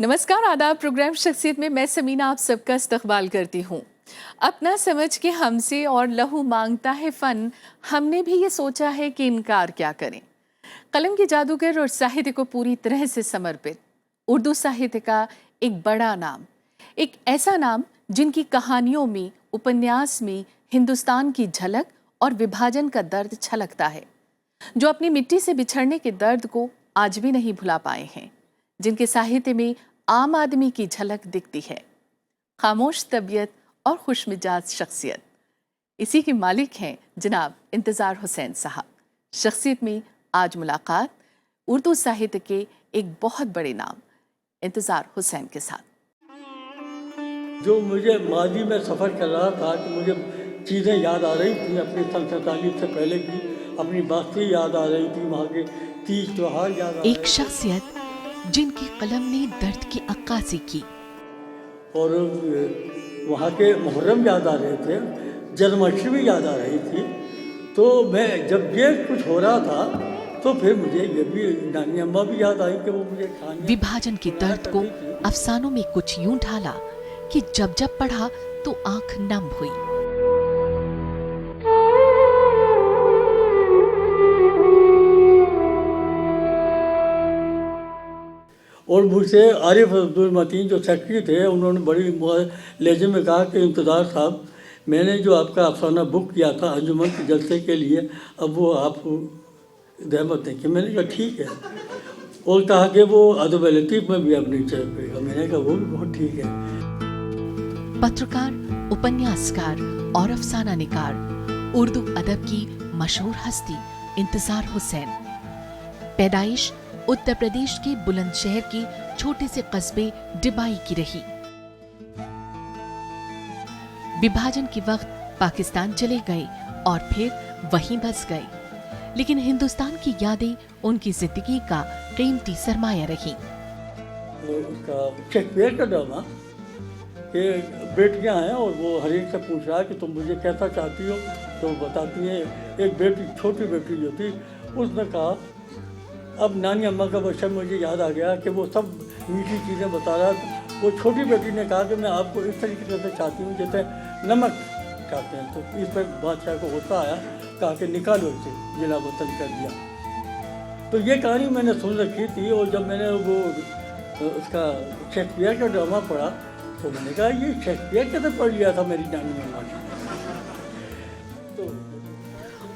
नमस्कार, आदाब। प्रोग्राम शख्सियत में मैं समीना आप सबका इस्तकबाल करती हूँ। अपना समझ के हमसे और लहू मांगता है फ़न, हमने भी ये सोचा है कि इनकार क्या करें। कलम के जादूगर और साहित्य को पूरी तरह से समर्पित उर्दू साहित्य का एक बड़ा नाम, एक ऐसा नाम जिनकी कहानियों में, उपन्यास में हिंदुस्तान की झलक और विभाजन का दर्द छलकता है, जो अपनी मिट्टी से बिछड़ने के दर्द को आज भी नहीं भुला पाए हैं, जिनके साहित्य में आम आदमी की झलक दिखती है। खामोश तबीयत और खुशमिजाज शख्सियत, इसी के मालिक हैं जनाब इंतज़ार हुसैन साहब। शख्सियत में आज मुलाकात उर्दू साहित्य के एक बहुत बड़े नाम इंतज़ार हुसैन के साथ। जो मुझे माजी में सफ़र कर रहा था कि मुझे चीज़ें याद आ रही थी अपनी सन 47 से पहले की, अपनी बातें याद आ रही थी, वहाँ के तीज त्योहार याद आ रहे। एक शख्सियत जिनकी कलम ने दर्द की अक्कासी की और वहाँ के मुहर्रम याद आ रहे थे, जन्माष्टमी याद आ रही थी। तो मैं जब ये कुछ हो रहा था तो फिर मुझे ये भी नानी अम्मा भी याद आई कि वो मुझे खाने विभाजन के दर्द को अफसानों में कुछ यूं ढाला कि जब जब पढ़ा तो आंख नम हुई। और मुझसे आरिफ अब्दुल मतीन जो सेक्रेटरी थे, उन्होंने बड़ी लहजे में कहा कि इंतज़ार साहब, मैंने जो आपका अफसाना बुक किया था अंजुमन के जलसे के लिए, अब वो आप रहमत दें कि। मैंने कहा ठीक है। और कहा कि वो अदब लतीफ़ में भी अपनी चलेगा। मैंने कहा वो भी बहुत ठीक है। पत्रकार, उपन्यासकार और अफसाना निकार, उर्दू अदब की मशहूर हस्ती इंतज़ार हुसैन। पैदाइश उत्तर प्रदेश के बुलंदशहर के छोटे से कस्बे डिबाई की रही। विभाजन के वक्त पाकिस्तान चले गए और फिर वहीं बस गए, लेकिन हिंदुस्तान की यादें उनकी जिंदगी का कीमती सरमाया रही। उसका शेक्सपियर का ड्रामा कि बेटियां हैं और वो हर एक से पूछ रहा है कि तुम मुझे कैसा चाहती हो, तो बताती है। एक बेटी, छोटी बेटी जो थी, उसने कहा, अब नानी अम्मा का बच्चा मुझे याद आ गया कि वो सब मीठी चीज़ें बता रहा था। वो छोटी बेटी ने कहा कि मैं आपको इस तरीके से चाहती हूँ जैसे नमक चाहते हैं। तो इस पर बादशाह को गुस्सा आया, कहा कि निकालो इसे, जिला वतन कर दिया। तो ये कहानी मैंने सुन रखी थी, और जब मैंने वो उसका शेक्सपियर का ड्रामा पढ़ा तो मैंने कहा ये शेक्सपियर के तो पढ़ लिया था मेरी नानी अम्मा ने। तो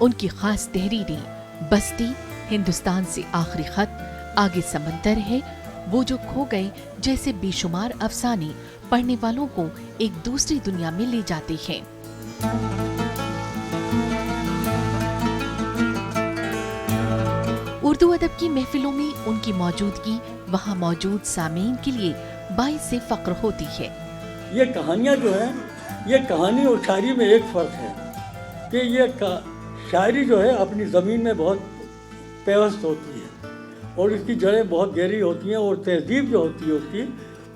उनकी खास तहरीरें बस्ती, हिंदुस्तान से आखिरी खत, आगे समंदर है, वो जो खो गए जैसे बेशुमार अफसाने पढ़ने वालों को एक दूसरी दुनिया में ले जाते हैं। उर्दू अदब की महफिलों में उनकी मौजूदगी वहाँ मौजूद सामीन के लिए बाइस से फख्र होती है। ये कहानियाँ जो हैं, ये कहानी और शायरी में एक फ़र्क है कि ये शायरी जो है अपनी ज़मीन में बहुत पेवस्त होती है और इसकी जड़ें बहुत गहरी होती हैं, और तहजीब जो होती है उसकी,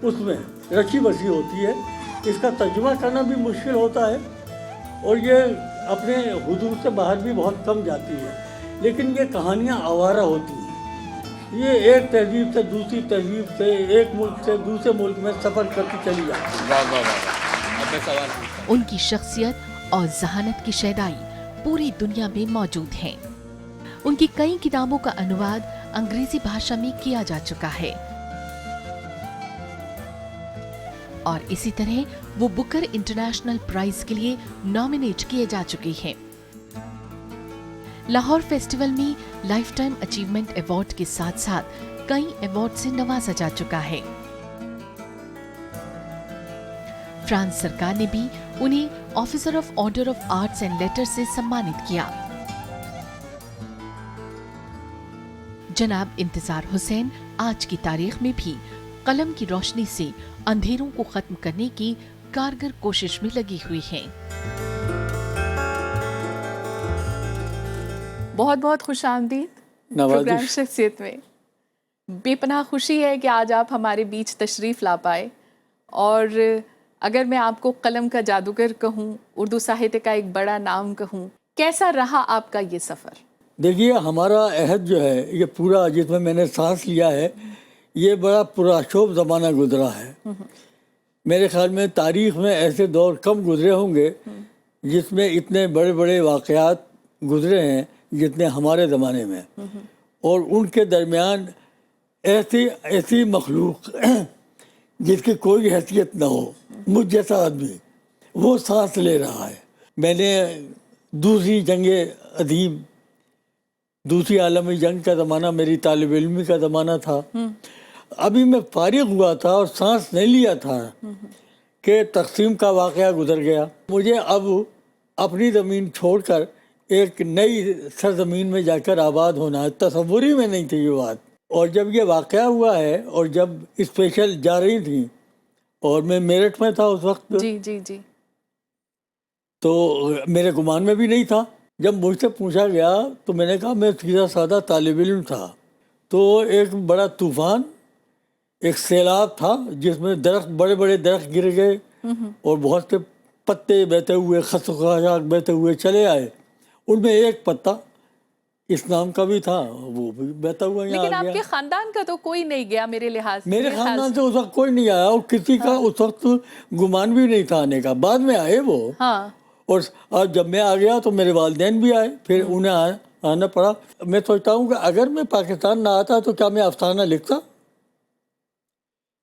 उसमें रची बसी होती है। इसका तर्जुमा करना भी मुश्किल होता है और ये अपने हुदूद से बाहर भी बहुत कम जाती है। लेकिन ये कहानियाँ आवारा होती हैं, ये एक तहजीब से दूसरी तहजीब से, एक मुल्क से दूसरे मुल्क में सफ़र करती चली जाती है। उनकी शख्सियत और जहानत की शैदाई पूरी दुनिया में मौजूद है। उनकी कई किताबों का अनुवाद अंग्रेजी भाषा में किया जा चुका है और इसी तरह वो बुकर इंटरनेशनल प्राइज के लिए नॉमिनेट किए जा चुके हैं। लाहौर फेस्टिवल में लाइफ टाइम अचीवमेंट अवार्ड के साथ साथ कई अवार्ड से नवाजा जा चुका है। फ्रांस सरकार ने भी उन्हें officer of order of arts and letters से सम्मानित किया। जनाब इंतज़ार हुसैन आज की तारीख में भी कलम की रोशनी से अंधेरों को खत्म करने की कारगर कोशिश में लगी हुई हैं। बहुत बहुत खुशामदीद प्रोग्राम शख्सियत में। बेपनाह खुशी है कि आज आप हमारे बीच तशरीफ ला पाए, और अगर मैं आपको कलम का जादूगर कहूँ, उर्दू साहित्य का एक बड़ा नाम कहूँ, कैसा रहा आपका ये सफ़र? देखिए, हमारा अहद जो है ये पूरा, जिसमें मैंने सांस लिया है, یہ بڑا پرآشوب زمانہ گزرا ہے. میرے خیال میں تاریخ میں ایسے دور کم گزرے ہوں گے جس میں اتنے بڑے بڑے واقعات گزرے ہیں جتنے ہمارے زمانے میں. اور ان کے درمیان ایسی مخلوق جس کی کوئی حیثیت نہ ہو، مجھ جیسا آدمی، وہ سانس لے رہا ہے. میں نے دوسری جنگ عظیم، دوسری عالمی جنگ کا زمانہ میری طالب علمی کا زمانہ تھا. ابھی میں فارغ ہوا تھا اور سانس نہیں لیا تھا کہ تقسیم کا واقعہ گزر گیا. مجھے اب اپنی زمین چھوڑ کر ایک نئی سرزمین میں جا کر آباد ہونا ہے. تصور ہی میں نہیں تھی یہ بات. اور جب یہ واقعہ ہوا ہے اور جب اسپیشل جا رہی تھی اور میں میرٹھ میں تھا اس وقت، جی جی جی، تو میرے گمان میں بھی نہیں تھا. جب مجھ سے پوچھا گیا تو میں نے کہا میں سیدھا سادہ طالب علم تھا. تو ایک بڑا طوفان، ایک سیلاب تھا جس میں درخت، بڑے بڑے درخت گر گئے اور بہت سے پتے بہتے ہوئے، خاشاک بہتے ہوئے چلے آئے. ان میں ایک پتا اس نام کا بھی تھا، وہ بھی بہتا ہوا یہاں لیکن آ آپ گیا. کے خاندان کا تو کوئی نہیں گیا میرے لحاظ سے. میرے خاندان سے اس وقت کوئی نہیں آیا اور کسی کا اس وقت گمان بھی نہیں تھا آنے کا. بعد میں آئے وہ. ہاں، اور جب میں آ گیا تو میرے والدین بھی آئے، پھر انہیں آنا پڑا. میں سوچتا ہوں کہ اگر میں پاکستان نہ آتا تو کیا میں افسانہ لکھتا؟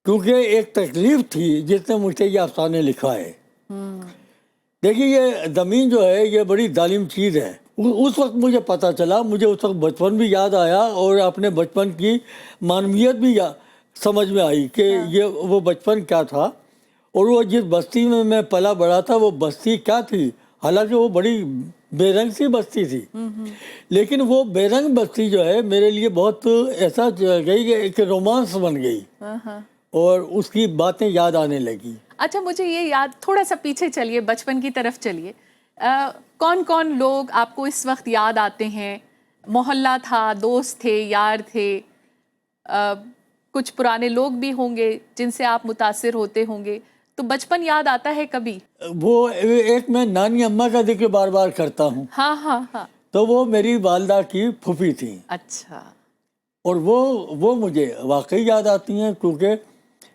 کیونکہ ایک تکلیف تھی جس نے مجھ سے یہ افسانے لکھا ہے. دیکھیے یہ زمین جو ہے یہ بڑی ظالم چیز ہے. اس وقت مجھے پتہ چلا، مجھے اس وقت بچپن بھی یاد آیا اور اپنے بچپن کی معنویت بھی سمجھ میں آئی کہ یہ وہ بچپن کیا تھا اور وہ جس بستی میں میں پلا بڑا تھا وہ بستی کیا تھی. حالانکہ وہ بڑی بے رنگ سی بستی تھی، لیکن وہ بے رنگ بستی جو ہے میرے لیے بہت ایسا گئی کہ ایک رومانس بن گئی اور اس کی باتیں یاد آنے لگی. اچھا مجھے یہ یاد، تھوڑا سا پیچھے چلیے، بچپن کی طرف چلیے. کون کون لوگ آپ کو اس وقت یاد آتے ہیں؟ محلہ تھا، دوست تھے، یار تھے، کچھ پرانے لوگ بھی ہوں گے جن سے آپ متاثر ہوتے ہوں گے. تو بچپن یاد آتا ہے کبھی؟ وہ ایک میں نانی اماں کا ذکر بار بار کرتا ہوں. ہاں ہاں ہاں. تو وہ میری والدہ کی پھوپھی تھیں. اچھا. اور وہ مجھے واقعی یاد آتی ہیں کیونکہ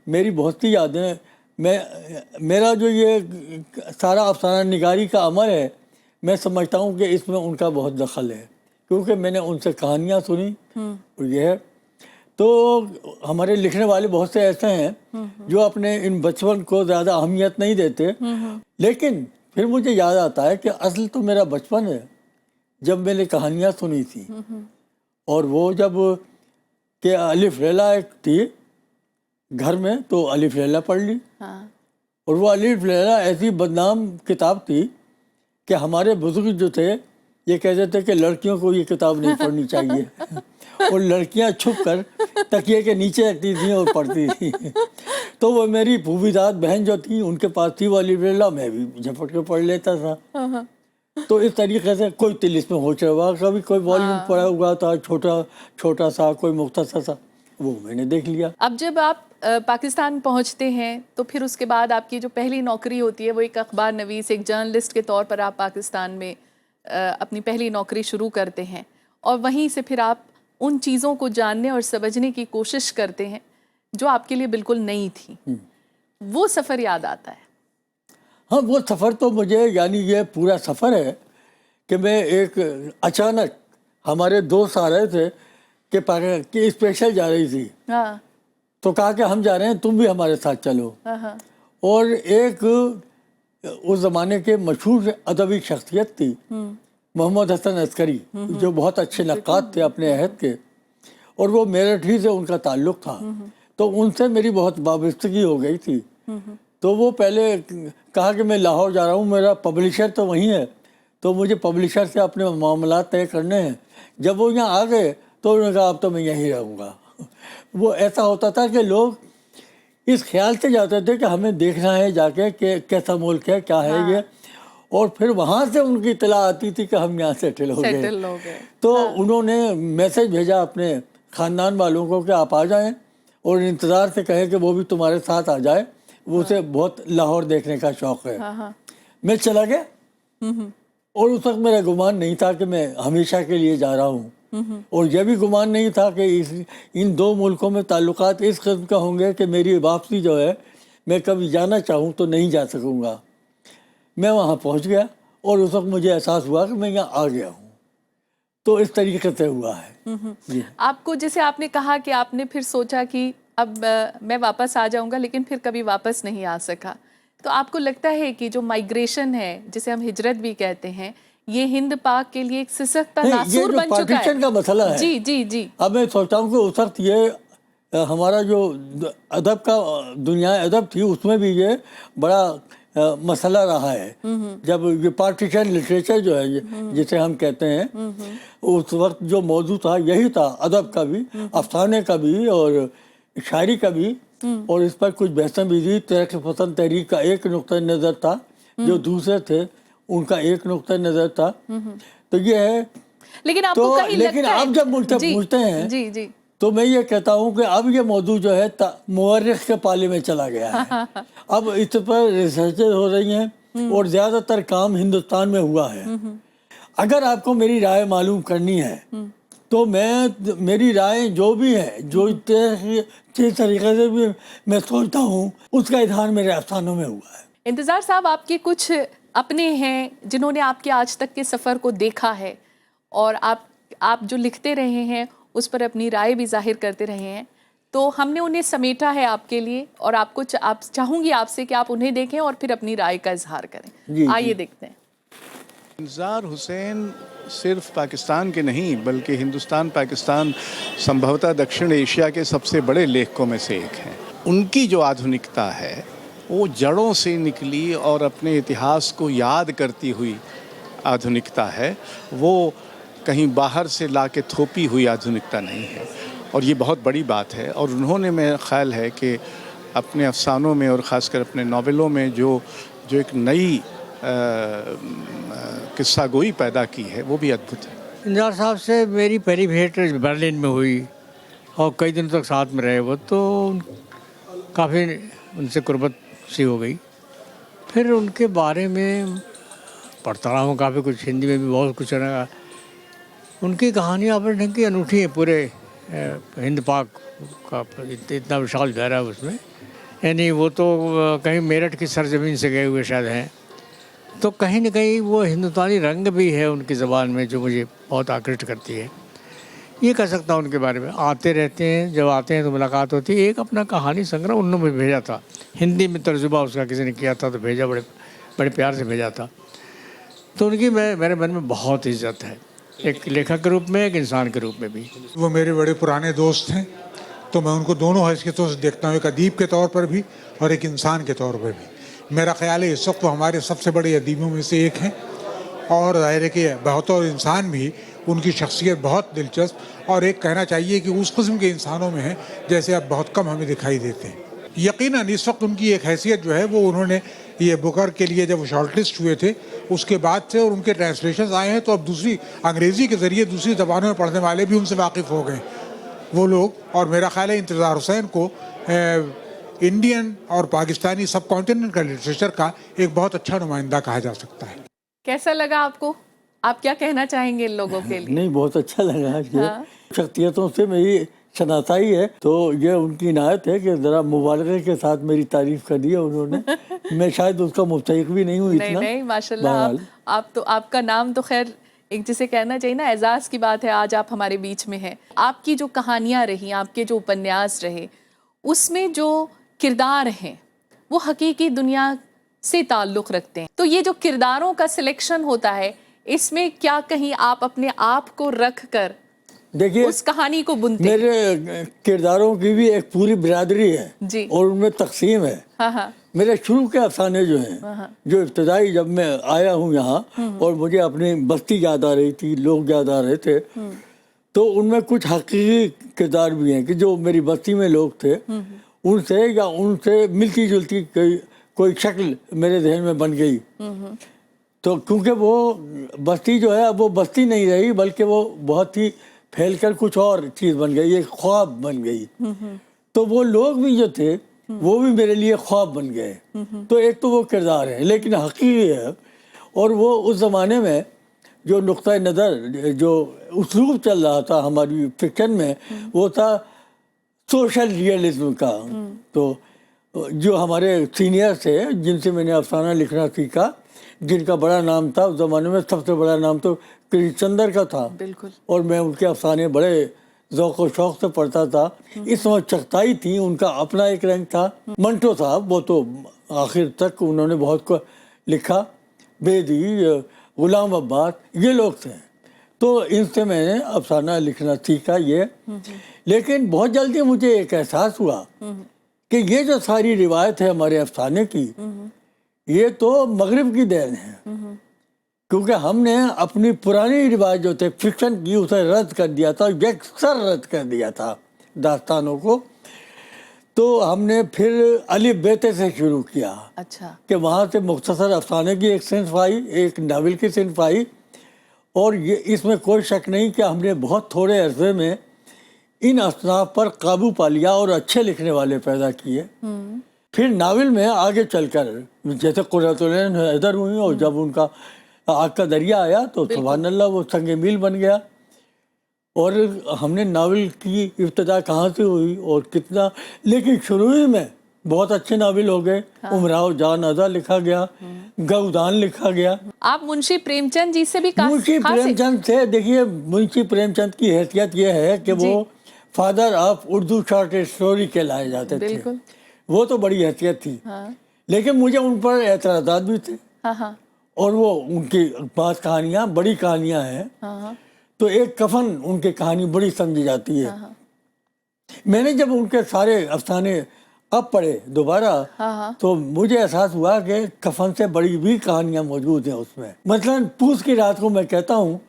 میری بہت سی یادیں، میرا جو یہ سارا افسانہ نگاری کا عمل ہے، میں سمجھتا ہوں کہ اس میں ان کا بہت دخل ہے کیونکہ میں نے ان سے کہانیاں سنی. اور یہ ہے تو ہمارے لکھنے والے بہت سے ایسے ہیں جو اپنے ان بچپن کو زیادہ اہمیت نہیں دیتے، لیکن پھر مجھے یاد آتا ہے کہ اصل تو میرا بچپن ہے جب میں نے کہانیاں سنی تھی. اور وہ جب کہ الف لیلا ایک تھی گھر میں تو الف لیلا پڑھ لی. اور وہ الف لیلا ایسی بدنام کتاب تھی کہ ہمارے بزرگ جو تھے یہ کہتے تھے کہ لڑکیوں کو یہ کتاب نہیں پڑھنی چاہیے اور لڑکیاں چھپ کر تکیے کے نیچے رکھتی تھیں اور پڑھتی تھیں. تو وہ میری پھوپھی داد بہن جو تھی ان کے پاس تھی وہ الف لیلا، میں بھی جھپٹ کے پڑھ لیتا تھا. تو اس طریقے سے کوئی تلس میں ہوچ رہا، کبھی کوئی والیوم پڑا ہوا تھا چھوٹا سا، کوئی مختصر سا، وہ میں نے دیکھ لیا. اب جب آپ پاکستان پہنچتے ہیں تو پھر اس کے بعد آپ کی جو پہلی نوکری ہوتی ہے وہ ایک اخبار نویس، ایک جرنلسٹ کے طور پر آپ پاکستان میں اپنی پہلی نوکری شروع کرتے ہیں اور وہیں سے پھر آپ ان چیزوں کو جاننے اور سمجھنے کی کوشش کرتے ہیں جو آپ کے لیے بالکل نئی تھی. وہ سفر یاد آتا ہے؟ ہاں وہ سفر تو مجھے، یعنی یہ پورا سفر ہے کہ میں ایک اچانک ہمارے دوست آ رہے تھے کہ اسپیشل جا رہی تھی تو کہا کہ ہم جا رہے ہیں تم بھی ہمارے ساتھ چلو. اور ایک اس زمانے کے مشہور ادبی شخصیت تھی محمد حسن عسکری جو بہت اچھے نقاد تھے اپنے عہد کے، اور وہ میرٹھ ہی سے ان کا تعلق تھا تو ان سے میری بہت وابستگی ہو گئی تھی. تو وہ پہلے کہا کہ میں لاہور جا رہا ہوں، میرا پبلشر تو وہیں ہے تو مجھے پبلشر سے اپنے معاملات طے کرنے ہیں. جب وہ یہاں آ گئے تو انہوں نے کہا اب تو میں یہیں رہوں گا. وہ ایسا ہوتا تھا کہ لوگ اس خیال سے جاتے تھے کہ ہمیں دیکھنا ہے جا کے کہ کیسا ملک ہے، کیا ہے یہ، اور پھر وہاں سے ان کی اطلاع آتی تھی کہ ہم یہاں سیٹل ہو گئے. تو انہوں نے میسج بھیجا اپنے خاندان والوں کو کہ آپ آ جائیں اور انتظار سے کہیں کہ وہ بھی تمہارے ساتھ آ جائے، وہ اسے بہت لاہور دیکھنے کا شوق ہے. میں چلا گیا اور اس وقت میرا گمان نہیں تھا کہ میں ہمیشہ کے لیے جا رہا ہوں. اور یہ بھی گمان نہیں تھا کہ ان دو ملکوں میں تعلقات اس قسم کا ہوں گے کہ میری واپسی جو ہے میں کبھی جانا چاہوں تو نہیں جا سکوں گا. میں وہاں پہنچ گیا اور اس وقت مجھے احساس ہوا کہ میں یہاں آ گیا ہوں. تو اس طریقے سے ہوا ہے. جی. آپ کو جیسے آپ نے کہا کہ آپ نے پھر سوچا کہ اب میں واپس آ جاؤں گا، لیکن پھر کبھی واپس نہیں آ سکا. تو آپ کو لگتا ہے کہ جو مائیگریشن ہے جسے ہم ہجرت بھی کہتے ہیں، یہ ہند پاک کے لیے ایک سسک تناسور بن چکا ہے؟ پارٹیشن کا مسئلہ ہے. جی جی جی. اب میں سوچتا ہوں کہ اس وقت یہ ہمارا جو ادب کا دنیا ادب تھی اس میں بھی یہ بڑا مسئلہ رہا ہے. جب یہ پارٹیشن لٹریچر جو ہے جسے ہم کہتے ہیں، اس وقت جو موضوع تھا یہی تھا، ادب کا بھی، افسانے کا بھی اور شاعری کا بھی. اور اس پر کچھ بحثیں بھی تھی. ترقی پسند تحریک کا ایک نقطہ نظر تھا، جو دوسرے تھے ان کا ایک نقطہ نظر تھا. تو یہ ہے. لیکن آپ کو کہیں لیکن لگتا ہے اب جب پوچھتے ہیں جی جی تو میں یہ کہتا ہوں کہ اب یہ موضوع جو ہے مورخ کے پالے میں چلا گیا ہے. اب اس پر ریسرچز ہو رہی ہیں اور زیادہ تر کام ہندوستان میں ہوا ہے. اگر آپ کو میری رائے معلوم کرنی ہے تو میری رائے جو بھی ہے، جو جس طریقے سے بھی میں سوچتا ہوں، اس کا اظہار میرے افسانوں میں ہوا ہے. انتظار صاحب، آپ کے کچھ اپنے ہیں جنہوں نے آپ کے آج تک کے سفر کو دیکھا ہے اور آپ جو لکھتے رہے ہیں اس پر اپنی رائے بھی ظاہر کرتے رہے ہیں، تو ہم نے انہیں سمیٹا ہے آپ کے لیے اور آپ چاہوں گی آپ سے کہ آپ انہیں دیکھیں اور پھر اپنی رائے کا اظہار کریں. آئیے دیکھتے ہیں. انتظار حسین صرف پاکستان کے نہیں بلکہ ہندوستان پاکستان سمبھوتہ دکشن ایشیا کے سب سے بڑے لیکھکوں میں سے ایک ہیں. ان کی جو آدھنکتا ہے وہ جڑوں سے نکلی اور اپنے اتہاس کو یاد کرتی ہوئی آدھنکتا ہے. وہ کہیں باہر سے لا کے تھوپی ہوئی آدھنکتا نہیں ہے، اور یہ بہت بڑی بات ہے. اور انہوں نے، میرا خیال ہے کہ اپنے افسانوں میں اور خاص کر اپنے ناولوں میں جو ایک نئی قصہ گوئی پیدا کی ہے وہ بھی ادبھت ہے. انتظار صاحب سے میری پہلی بھیٹ برلن میں ہوئی اور کئی دن تک ساتھ میں رہے وہ، تو کافی ان سے قربت سی ہو گئی. پھر ان کے بارے میں پڑھتا رہا ہوں کافی کچھ، ہندی میں بھی بہت کچھ رہا. ان کی کہانیاں اپنے ڈھنگ کی انوکھی ہیں. پورے ہند پاک کا اتنا وشال دائرہ ہے اس میں. یعنی وہ تو کہیں میرٹھ کی سرزمین سے گئے ہوئے شاید ہیں، تو کہیں نہ کہیں وہ ہندوستانی رنگ بھی ہے ان کی زبان میں جو مجھے بہت آکرشٹ کرتی ہے. یہ کہہ سکتا ہوں ان کے بارے میں. آتے رہتے ہیں، جب آتے ہیں تو ملاقات ہوتی ہے. ایک اپنا کہانی سنگرہ انہوں نے بھیجا تھا، ہندی میں ترجمہ اس کا کسی نے کیا تھا تو بھیجا، بڑے پیار سے بھیجا تھا. تو ان کی میرے من میں بہت عزت ہے، ایک لیکھک کے روپ میں، ایک انسان کے روپ میں بھی. وہ میرے بڑے پرانے دوست ہیں، تو میں ان کو دونوں حیثیتوں سے دیکھتا ہوں، ایک ادیب کے طور پر بھی اور ایک انسان کے طور پر بھی. میرا خیال ہے اس وقت وہ ہمارے سب سے بڑے ادیبوں میں سے ایک ہیں، اور ظاہر ہے کہ بہتر انسان بھی. ان کی شخصیت بہت دلچسپ، اور ایک کہنا چاہیے کہ اس قسم کے انسانوں میں ہیں جیسے اب بہت کم ہمیں دکھائی دیتے ہیں. یقیناً اس وقت ان کی ایک حیثیت جو ہے وہ انہوں نے یہ بکر کے لیے جب وہ شارٹ لسٹ ہوئے تھے اس کے بعد سے، اور ان کے ٹرانسلیشنز آئے ہیں، تو اب دوسری انگریزی کے ذریعے دوسری زبانوں میں پڑھنے والے بھی ان سے واقف ہو گئے وہ لوگ. اور میرا خیال ہے انتظار حسین کو انڈین اور پاکستانی سب کانٹیننٹ کا لٹریچر کا ایک بہت اچھا نمائندہ کہا جا سکتا ہے. کیسا لگا آپ کو؟ آپ کیا کہنا چاہیں گے ان لوگوں کے لیے؟ نہیں، بہت اچھا لگا. یہ شخصیتوں سے میری شناسائی ہے، تو یہ ان کی عنایت ہے کہ ذرا مبالغے کے ساتھ میری تعریف کر دی ہے انہوں نے. میں شاید اس کا مستحق بھی نہیں ہوں اتنا. نہیں ماشاءاللہ. آپ کا نام تو خیر ایک جسے کہنا چاہیے نا، اعزاز کی بات ہے آج آپ ہمارے بیچ میں ہیں. آپ کی جو کہانیاں رہی، آپ کے جو اپنیاس رہے، اس میں جو کردار ہیں وہ حقیقی دنیا سے تعلق رکھتے ہیں. تو یہ جو کرداروں کا سلیکشن ہوتا ہے، اس میں کیا کہیں آپ اپنے آپ کو رکھ کر دیکھیے اس کہانی کو بنتے ہیں؟ میرے کرداروں کی بھی ایک پوری برادری ہے جی، اور ان میں تقسیم ہے. میرے شروع کے افسانے جو ہیں، جو ابتدائی جب میں آیا ہوں یہاں اور مجھے اپنی بستی یاد آ رہی تھی، لوگ یاد آ رہے تھے، تو ان میں کچھ حقیقی کردار بھی ہیں کہ جو میری بستی میں لوگ تھے ان سے یا ان سے ملتی جلتی کوئی شکل میرے ذہن میں بن گئی. تو کیونکہ وہ بستی جو ہے اب وہ بستی نہیں رہی، بلکہ وہ بہت ہی پھیل کر کچھ اور چیز بن گئی، ایک خواب بن گئی. تو وہ لوگ بھی جو تھے وہ بھی میرے لیے خواب بن گئے. تو ایک تو وہ کردار ہے لیکن حقیقی ہے، اور وہ اس زمانے میں जो नुक्ता नज़र जो उसलूब चल रहा था हमारी फिक्शन में वो था सोशल रियलिज्म का। तो जो हमारे सीनियर थे जिनसे मैंने अफसाना लिखना सीखा, जिनका बड़ा नाम था उस ज़माने में, सबसे बड़ा नाम तो कृष्णचंद्र का था। बिल्कुल। और मैं उनके अफसाने बड़े ज़ौक़ व शौक़ से पढ़ता था। इस समय चगताई थी, उनका अपना एक रंग था। मंटो साहब वो तो आखिर तक उन्होंने बहुत को लिखा, बेदी, गुलाम अब्बास, ये लोग थे। तो इनसे मैंने अफसाना लिखना सीखा ये। लेकिन बहुत जल्दी मुझे एक एहसास हुआ कि ये जो सारी रिवायत है हमारे अफसाने की, ये तो मगरिब की देन है। क्योंकि हमने अपनी पुरानी रिवाज जो थे फिक्शन की उसे रद्द कर दिया था, यकसर रद्द कर दिया था दास्तानों को। तो हमने फिर अलिफ बेते से शुरू किया। अच्छा। कि वहाँ से मुख्तसर अफसाने की एक सिन्फ आई, एक नावल की सिन्फ आई। और ये इसमें कोई शक नहीं कि हमने बहुत थोड़े अरसे में इन असनाफ पर काबू पा लिया और अच्छे लिखने वाले पैदा किए। फिर नावल में आगे चलकर जैसे कुर्रतुल ऐन हैदर हुई, और जब उनका आग का दरिया आया तो सुभान अल्लाह वो संग मील बन गया। और हमने नावल की इब्तिदा कहाँ से हुई और कितना, लेकिन शुरू ही में बहुत अच्छे नावल हो गए। उमराव जान अदा लिखा गया, गौदान लिखा गया। आप मुंशी प्रेमचंद जी से भी मुंशी प्रेमचंद से, देखिए मुंशी प्रेमचंद की हैसियत ये है कि वो father of Urdu short story कहलाए जाते थे। बिल्कुल। वो तो बड़ी हैसियत थी। लेकिन मुझे उन पर एतराज़ात भी थे। और वो उनकी पास कहानियाँ बड़ी कहानियाँ हैं। तो एक कफन उनकी कहानी बड़ी समझी जाती है। मैंने जब उनके सारे अफसाने अब पढ़े दोबारा तो मुझे एहसास हुआ कि कफन से बड़ी भी कहानियाँ मौजूद हैं उसमें। मतलब पूस की रात को मैं कहता हूँ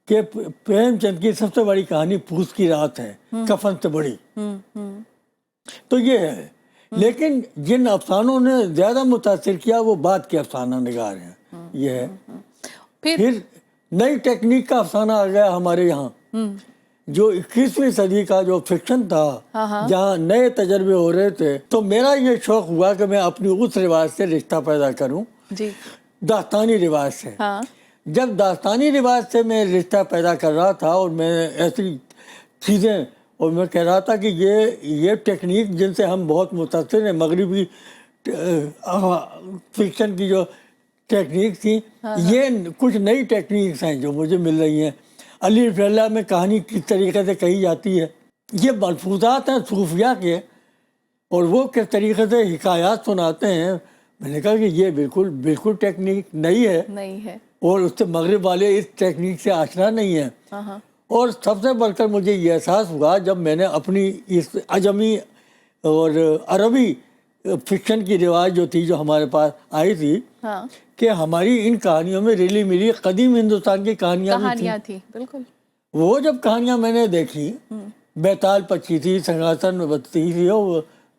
कि प्रेमचंद की सबसे बड़ी कहानी पूस की रात है, कफन से बड़ी। तो ये है। लेकिन जिन अफसानों ने ज़्यादा मुतासिर किया वो बाद के अफसाना निगार हैं। ये है। फिर नई टेक्निक का अफसाना आ गया हमारे यहाँ, जो 21वीं सदी का जो फिक्शन था, जहाँ नए तजर्बे हो रहे थे। तो मेरा ये शौक हुआ कि मैं अपनी उस रिवाज से रिश्ता पैदा करूँ, दास्तानी रिवाज से। जब दास्तानी रिवाज से मैं रिश्ता पैदा कर रहा था और मैं ऐसी चीज़ें, और मैं कह रहा था कि ये टेक्निक जिनसे हम बहुत मुतासिर हैं, मगरिबी फिक्शन की जो टेक्निक थी, ये कुछ नई टेक्निक्स हैं जो मुझे मिल रही हैं। अली फैला में कहानी किस तरीके से कही जाती है, ये मलफूजात हैं सूफिया के, और वो किस तरीके से हिकायात सुनाते हैं। मैंने कहा कि ये बिल्कुल टेक्निक नई है और उससे मगरिब वाले इस टेक्निक से आशना नहीं है। और सबसे बढ़कर मुझे ये एहसास हुआ जब मैंने अपनी इस अजमी और अरबी फिक्शन की रिवाज जो थी, जो हमारे पास आई थी, कि हमारी इन कहानियों में रिली मिली कदीम हिंदुस्तान की कहानियाँ थी। बिल्कुल। वो जब कहानियाँ मैंने देखी, बेताल पची थी, सिंहासन में बत्ती थी,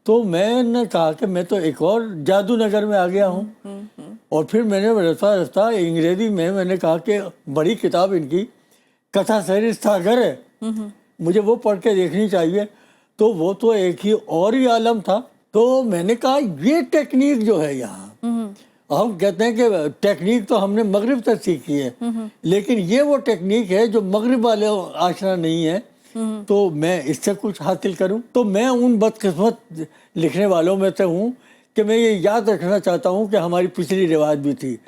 तो मैंने कहा कि मैं तो एक और जादू नगर में आ गया हूँ। और फिर मैंने रफ्ता अंग्रेजी में मैंने कहा कि बड़ी किताब इनकी कथा सहरिस सागर है, मुझे वो पढ़ के देखनी चाहिए। तो वो तो एक ही और ही आलम था। तो मैंने कहा ये टेक्निक जो है यहाँ, हम कहते हैं कि टेक्निक तो हमने मगरिब तक सीखी है, लेकिन ये वो टेक्निक है जो मगरिब वाले आशना नहीं है। तो मैं इससे कुछ हासिल करूं। तो मैं उन बदकिस्मत लिखने वालों में से हूँ कि मैं ये याद रखना चाहता हूँ कि हमारी पिछली रिवाज भी थी।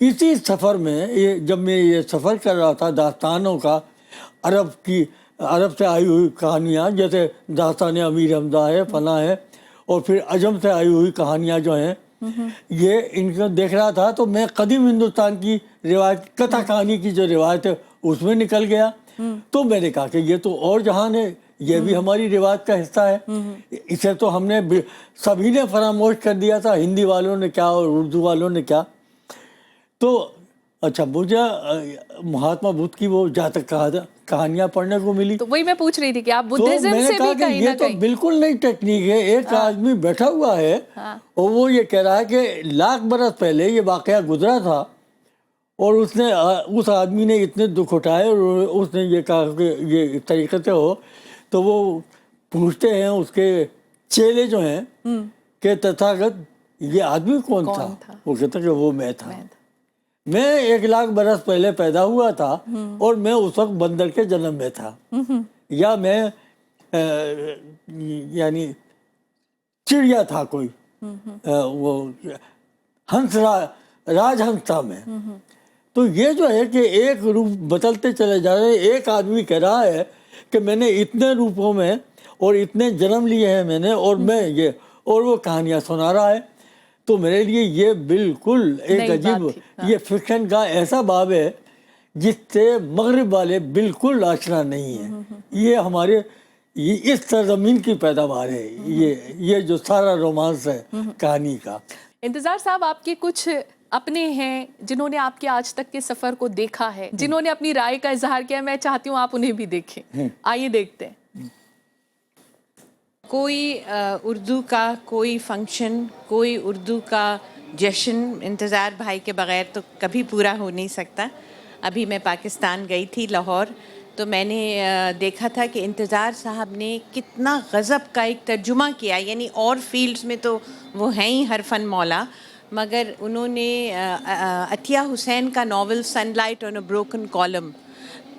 इसी सफ़र में जब मैं ये सफ़र कर रहा था दास्तानों का, अरब से आई हुई कहानियाँ जैसे दास्तान अमीर हमजा है, फना है, और फिर अजम से आई हुई कहानियाँ जो हैं, ये इनको देख रहा था। तो मैं कदीम हिंदुस्तान की रिवाज, कथा कहानी की जो रिवायत है उसमें निकल गया। तो मैंने कहा कि ये तो और जहान है, ये भी हमारी रिवाज का हिस्सा है। इसे तो हमने सभी ने फरामोश कर दिया था, हिंदी वालों ने क्या और उर्दू वालों ने क्या। तो अच्छा, मुझे महात्मा बुद्ध की वो जातक कहानियाँ पढ़ने को मिली। तो वही मैं पूछ रही थी कि आप बुद्धिज्म से भी कहीं ना कहीं। तो बिल्कुल नई टेक्निक है। एक आदमी बैठा हुआ है और वो ये कह रहा है कि लाख बरस पहले ये वाकया गुजरा था और उसने उस आदमी ने इतने दुख उठाए और उसने ये कहा कि ये इस तरीके से हो। तो वो पूछते हैं उसके चेले जो हैं कि तथागत ये आदमी कौन था? वो कहता कि वो मैं था। मैं 1 लाख बरस पहले पैदा हुआ था और मैं उस वक्त बंदर के जन्म में था, या मैं यानी चिड़िया था कोई, वो राजहंस था मैं। तो ये जो है कि एक रूप बदलते चले जा रहे हैं। एक आदमी कह रहा है कि मैंने इतने रूपों में और इतने जन्म लिए हैं मैंने, और मैं ये, और वो कहानियाँ सुना रहा है। तो मेरे लिए ये बिल्कुल एक अजीब, ये फिक्शन का ऐसा बाब है जिससे मगरिब वाले बिल्कुल आशना नहीं है। ये हमारे इस सरजमीन की पैदावार है, ये जो सारा रोमांस है कहानी का। इंतजार साहब, आपके कुछ अपने हैं जिन्होंने आपके आज तक के सफर को देखा है, जिन्होंने अपनी राय का इजहार किया है। मैं चाहती हूँ आप उन्हें भी देखें। आइए देखते हैं। कोई उर्दू का कोई फंक्शन, कोई उर्दू का जश्न इंतज़ार भाई के बग़ैर तो कभी पूरा हो नहीं सकता। अभी मैं पाकिस्तान गई थी, लाहौर, तो मैंने देखा था कि इंतज़ार साहब ने कितना गज़ब का एक तर्जुमा किया। यानी और फील्ड्स में तो वो हैं ही हर फन मौला, मगर उन्होंने अतिया हुसैन का novel sunlight on a broken column,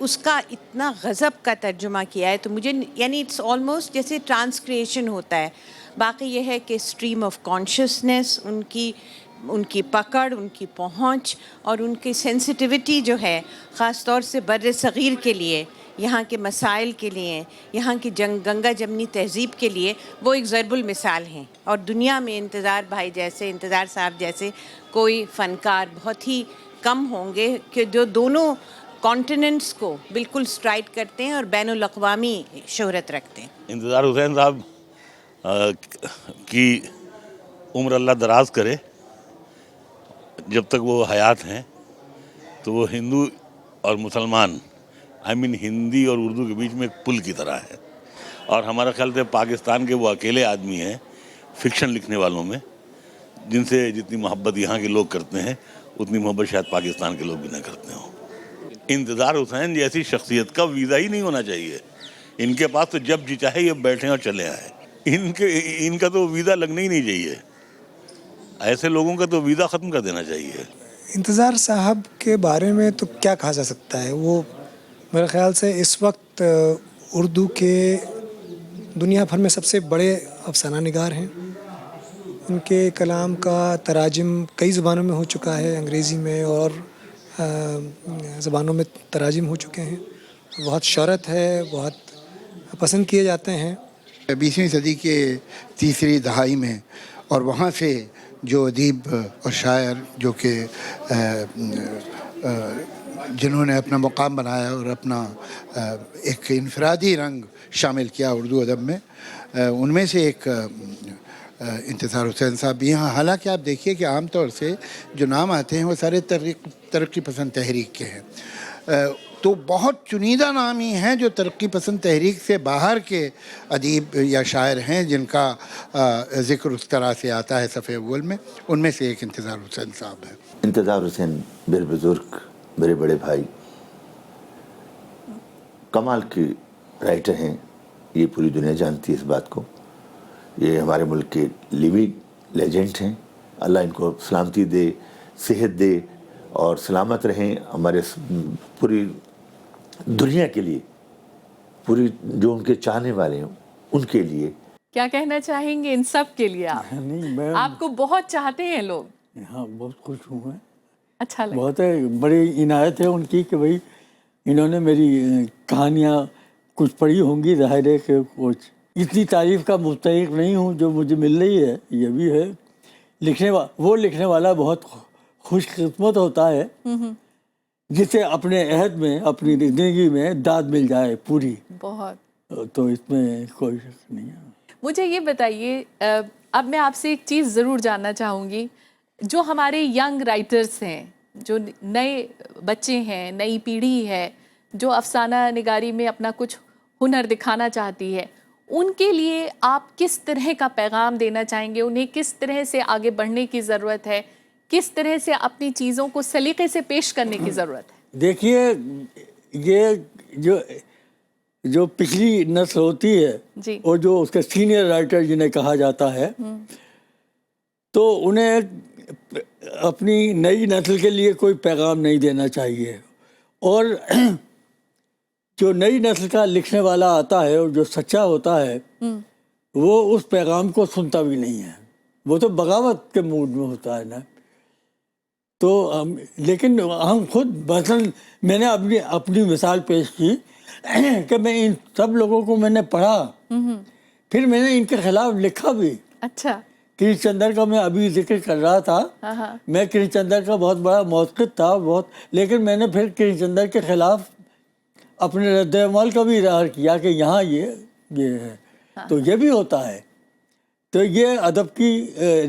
उसका इतना गज़ब का तर्जुमा किया है। तो मुझे यानी इट्स ऑलमोस्ट जैसे ट्रांसक्रिएशन होता है। बाकी यह है कि स्ट्रीम ऑफ कॉन्शियसनेस, उनकी पकड़, उनकी पहुंच और उनकी सेंसिटिविटी जो है, ख़ास तौर से बर्र सग़ीर के लिए, यहाँ के मसाइल के लिए, यहाँ की गंगा जमनी तहज़ीब के लिए, वो एक ज़रबुल मिसाल हैं। और दुनिया में इंतज़ार भाई जैसे, इंतज़ार साहब जैसे कोई फ़नकार बहुत ही कम होंगे कि जो दोनों कॉन्टिनेंट्स को बिल्कुल स्ट्राइक करते हैं और बैनुल अक़वामी शोहरत रखते हैं। इंतज़ार हुसैन साहब की उम्र अल्लाह दराज करे। जब तक वो हयात हैं तो वो हिंदू और मुसलमान, हिंदी और उर्दू के बीच में एक पुल की तरह है। और हमारा ख्याल से पाकिस्तान के वो अकेले आदमी हैं फिक्शन लिखने वालों में जिनसे जितनी मोहब्बत यहाँ के लोग करते हैं उतनी मोहब्बत शायद पाकिस्तान के लोग भी ना करते हों। इंतज़ार हुसैन जैसी शख्सियत का वीज़ा ही नहीं होना चाहिए। इनके पास तो जब जी चाहे ये बैठें और चले आए। इनका तो वीज़ा लगना ही नहीं चाहिए। ऐसे लोगों का तो वीज़ा ख़त्म कर देना चाहिए। इंतज़ार साहब के बारे में तो क्या कहा जा सकता है। वो मेरे ख़्याल से इस वक्त उर्दू के दुनिया भर में सबसे बड़े अफसाना निगार हैं। उनके कलाम का तराजिम कई ज़ुबानों में हो चुका है, अंग्रेज़ी में और ज़बानों में तराजिम हो चुके हैं। बहुत शोहरत है, बहुत पसंद किए जाते हैं। 20वीं सदी के तीसरी दहाई में, और वहाँ से जो अदीब और शायर जो कि जिन्होंने अपना मुकाम बनाया और अपना एक इनफरादी रंग शामिल किया उर्दू अदब में, उनमें से एक इंतज़ार हुसैन साहब भी हैं। हालांकि आप देखिए कि आम तौर से जो नाम आते हैं वो सारे तरक्की पसंद तहरीक के हैं। तो बहुत चुनिंदा नाम ही हैं जो तरक्की पसंद तहरीक से बाहर के अदीब या शायर हैं जिनका ज़िक्र उस तरह से आता है सफ़े अव्वल में। उनमें से एक इंतज़ार हुसैन साहब है। इंतज़ार हुसैन मेरे बुज़ुर्ग, मेरे बड़े भाई, कमाल के राइटर हैं। ये पूरी दुनिया जानती है इस बात को। ये हमारे मुल्क के लिविंग लेजेंड हैं। अल्लाह इनको सलामती दे, सेहत दे और सलामत रहें। हमारे पूरी दुनिया के लिए, पूरी जो उनके चाहने वाले हैं उनके लिए। क्या कहना चाहेंगे इन सब के लिए आप? नहीं, आपको बहुत चाहते हैं लोग। हाँ, बहुत खुश हूँ मैं। अच्छा लगा। बहुत बड़ी इनायत है उनकी कि भाई इन्होंने मेरी कहानियाँ कुछ पढ़ी होंगी। ज़ाहिर है कि कुछ इतनी तारीफ़ का मुस्तहिक नहीं हूँ जो मुझे मिल रही है, ये भी है। वो लिखने वाला बहुत खुशकिस्मत होता है जिसे अपने अहद में, अपनी ज़िंदगी में दाद मिल जाए पूरी। बहुत। तो इसमें कोई शक नहीं है। मुझे ये बताइए, अब मैं आपसे एक चीज़ ज़रूर जानना चाहूँगी। जो हमारे यंग राइटर्स हैं, जो नए बच्चे हैं, नई पीढ़ी है जो अफसाना निगारी में अपना कुछ हुनर दिखाना चाहती है, उनके लिए आप किस तरह का पैगाम देना चाहेंगे? उन्हें किस तरह से आगे बढ़ने की ज़रूरत है? किस तरह से अपनी चीज़ों को सलीके से पेश करने की ज़रूरत है? देखिए, ये जो पिछली नस्ल होती है जी। और जो उसके सीनियर राइटर जिन्हें कहा जाता है, तो उन्हें अपनी नई नस्ल के लिए कोई पैगाम नहीं देना चाहिए, और जो नई नस्ल का लिखने वाला आता है और जो सच्चा होता है वो उस पैगाम को सुनता भी नहीं है, वो तो बगावत के मूड में होता है ना। तो लेकिन हम खुद मसलन मैंने अपनी मिसाल पेश की कि मैं इन सब लोगों को मैंने पढ़ा, फिर मैंने इनके खिलाफ लिखा भी। अच्छा। कृष्ण चंद्र का मैं अभी जिक्र कर रहा था, मैं कृष्ण चंद्र का बहुत बड़ा मौक़िफ़ था बहुत, लेकिन मैंने फिर कृष्ण चंद्र के खिलाफ अपने रद्द-ए-अमल का भी इज़हार किया कि यहाँ ये है। तो ये भी होता है। तो ये अदब की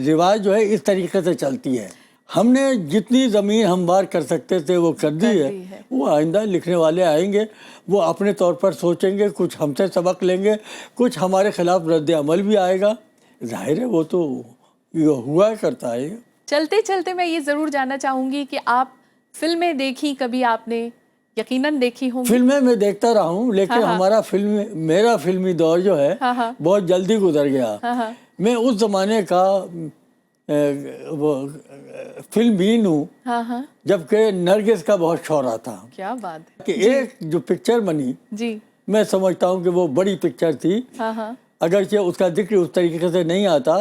रिवाज जो है इस तरीके से चलती है। हमने जितनी ज़मीन हमवार कर सकते थे वो कर दी है। वो आइंदा लिखने वाले आएंगे, वो अपने तौर पर सोचेंगे, कुछ हमसे सबक लेंगे, कुछ हमारे खिलाफ रद्द-ए-अमल भी आएगा। जाहिर है वो तो हुआ करता है। चलते चलते मैं ये ज़रूर जानना चाहूँगी कि आप फिल्में देखी कभी आपने? यकीनन देखी होंगी। फिल्में मैं देखता रहा हूँ, लेकिन मेरा फिल्मी दौर जो है बहुत जल्दी गुजर गया। मैं उस ज़माने का वो फिल्मीन हूँ जबकि नरगिस का बहुत शौरा था। क्या बात है कि एक जो पिक्चर बनी जी, मैं समझता हूँ कि वो बड़ी पिक्चर थी। अगरचे उसका जिक्र उस तरीके से नहीं आता,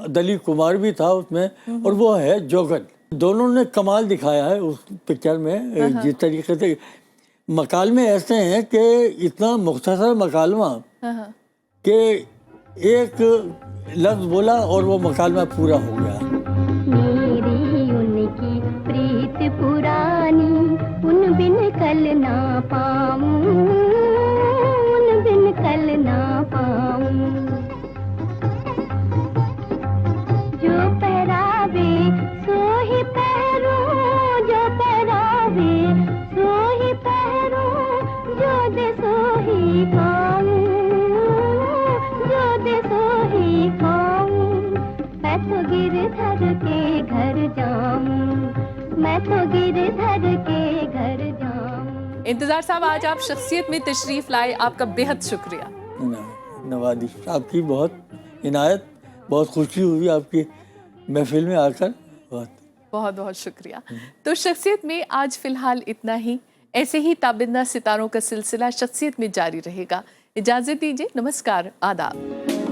दलीप कुमार भी था उसमें, और वो है जोगन। दोनों ने कमाल दिखाया है उस पिक्चर में। जिस तरीके से मकालमे ऐसे हैं कि इतना मुख्तसर मकालमा कि एक लफ्ज़ बोला और वो मकालमा पूरा हो गया। मेरी उनकी प्रीत पुरानी, उन बिन कल ना पाऊं, उन बिन कल ना पाऊं। जो पहरावे सो ही पहरूं, जो पहरावे सो ही पहरूं, जो दे सो ही खाऊं, जो दे सो ही खाऊं। मैं तो गिरधर के घर जाऊं, मैं तो गिरधर के घर जाऊं। इंतज़ार साहब, आज आप शख्सियत में तशरीफ़ लाए, आपका बेहद शुक्रिया। नवाज़िश आपकी बहुत इनायत, बहुत खुशी हुई आपकी महफिल में आकर। बहुत बहुत शुक्रिया। तो शख्सियत में आज फ़िलहाल इतना ही। ऐसे ही ताबिंदा सितारों का सिलसिला शख्सियत में जारी रहेगा। इजाज़त दीजिए, नमस्कार, आदाब।